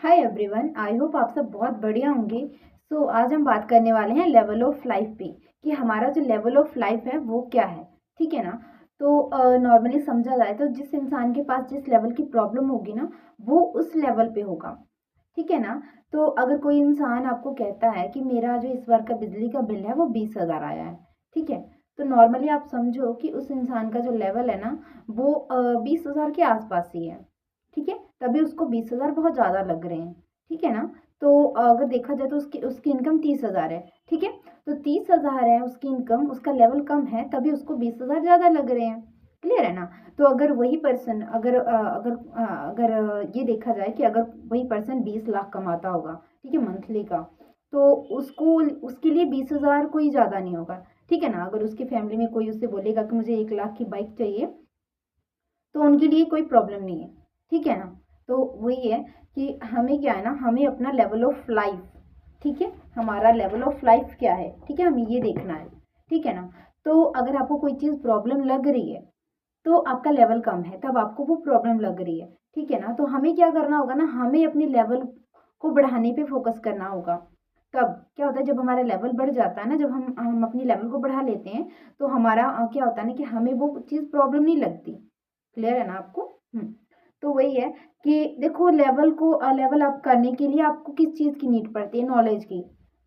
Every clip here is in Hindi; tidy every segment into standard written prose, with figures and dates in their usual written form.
हाय एवरीवन, आई होप आप सब बहुत बढ़िया होंगे। आज हम बात करने वाले हैं लेवल ऑफ लाइफ पे कि हमारा जो लेवल ऑफ लाइफ है वो क्या है। ठीक है ना। नॉर्मली समझा जाए तो जिस इंसान के पास जिस लेवल की प्रॉब्लम होगी ना, वो उस लेवल पे होगा। ठीक है ना। तो अगर कोई इंसान आपको कहता है कि मेरा जो इस बार का बिजली का बिल है वो 20,000 आया है, ठीक है, तो नॉर्मली आप समझो कि उस इंसान का जो लेवल है ना, वो 20,000 के आसपास ही है। ठीक है, तभी उसको 20,000 बहुत ज़्यादा लग रहे हैं। ठीक है ना। अगर देखा जाए तो उसकी उसकी इनकम 30,000 है। ठीक है, तो 30,000 है उसकी इनकम, उसका लेवल कम है, तभी उसको 20,000 ज़्यादा लग रहे हैं। क्लियर है ना। तो अगर वही पर्सन अगर ये देखा जाए कि अगर वही पर्सन 20 लाख कमाता होगा, ठीक है, मंथली का, तो उसको उसके लिए 20,000 कोई ज़्यादा नहीं होगा। ठीक है ना। अगर उसकी फैमिली में कोई उससे बोलेगा कि मुझे 1 लाख की बाइक चाहिए, तो उनके लिए कोई प्रॉब्लम नहीं है। ठीक है ना। तो वही है कि हमें क्या है ना, हमें अपना लेवल ऑफ लाइफ, ठीक है, हमारा लेवल ऑफ लाइफ क्या है, ठीक है, हमें ये देखना है। ठीक है ना। तो अगर आपको कोई चीज़ प्रॉब्लम लग रही है, तो आपका लेवल कम है, तब आपको वो प्रॉब्लम लग रही है। ठीक है ना। तो हमें क्या करना होगा ना, हमें अपने लेवल को बढ़ाने पे फोकस करना होगा। तब क्या होता है, जब हमारा लेवल बढ़ जाता है ना, जब हम अपनी लेवल को बढ़ा लेते हैं, तो हमारा क्या होता है ना कि हमें वो चीज़ प्रॉब्लम नहीं लगती। क्लियर है ना आपको? तो वही है कि देखो, लेवल अप करने के लिए आपको किस चीज़ की नीड पड़ती है? नॉलेज की।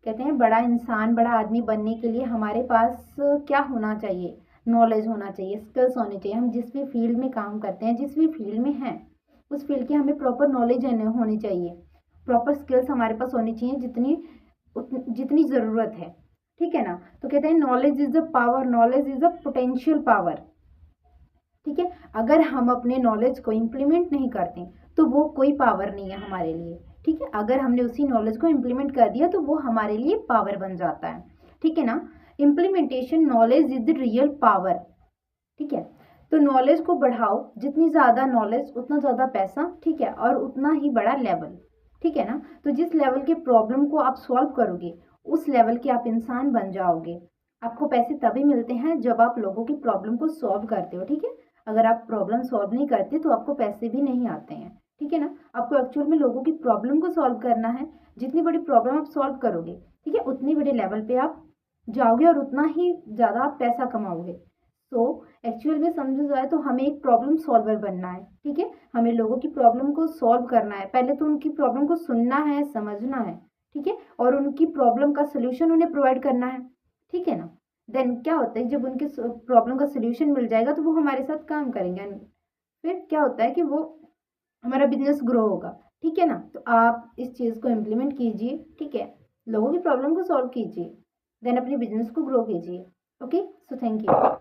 कहते हैं बड़ा इंसान, बड़ा आदमी बनने के लिए हमारे पास क्या होना चाहिए? नॉलेज होना चाहिए, स्किल्स होने चाहिए। हम जिस भी फील्ड में काम करते हैं, जिस भी फील्ड में हैं, उस फील्ड की हमें प्रॉपर नॉलेज होनी चाहिए। प्रॉपर स्किल्स हमारे पास होनी चाहिए, जितनी ज़रूरत है। ठीक है ना। तो कहते हैं knowledge is a power, knowledge is a potential power. ठीक है। अगर हम अपने नॉलेज को इम्प्लीमेंट नहीं करते, तो वो कोई पावर नहीं है हमारे लिए। ठीक है। अगर हमने उसी नॉलेज को इम्प्लीमेंट कर दिया, तो वो हमारे लिए पावर बन जाता है। ठीक है ना। Implementation knowledge is the real power. ठीक है। तो नॉलेज को बढ़ाओ, जितनी ज़्यादा नॉलेज उतना ज़्यादा पैसा, ठीक है, और उतना ही बड़ा लेवल। ठीक है ना। तो जिस लेवल के प्रॉब्लम को आप सॉल्व करोगे, उस लेवल के आप इंसान बन जाओगे। आपको पैसे तभी मिलते हैं जब आप लोगों की प्रॉब्लम को सॉल्व करते हो। ठीक है। अगर आप प्रॉब्लम सॉल्व नहीं करते, तो आपको पैसे भी नहीं आते हैं। ठीक है ना। आपको एक्चुअल में लोगों की प्रॉब्लम को सॉल्व करना है। जितनी बड़ी प्रॉब्लम आप सॉल्व करोगे, ठीक है, उतनी बड़े लेवल पे आप जाओगे और उतना ही ज़्यादा आप पैसा कमाओगे। तो एक्चुअल में समझा जाए तो हमें एक प्रॉब्लम सॉल्वर बनना है। ठीक है। हमें लोगों की प्रॉब्लम को सॉल्व करना है। पहले तो उनकी प्रॉब्लम को सुनना है, समझना है। ठीक है। और उनकी प्रॉब्लम का सोल्यूशन उन्हें प्रोवाइड करना है। ठीक है ना। देन क्या होता है, जब उनके प्रॉब्लम का सोल्यूशन मिल जाएगा, तो वो हमारे साथ काम करेंगे। And फिर क्या होता है कि वो हमारा बिजनेस ग्रो होगा। ठीक है ना। तो आप इस चीज़ को इम्प्लीमेंट कीजिए। ठीक है। लोगों की प्रॉब्लम को सॉल्व कीजिए, देन अपने बिजनेस को ग्रो कीजिए। Okay, so thank you.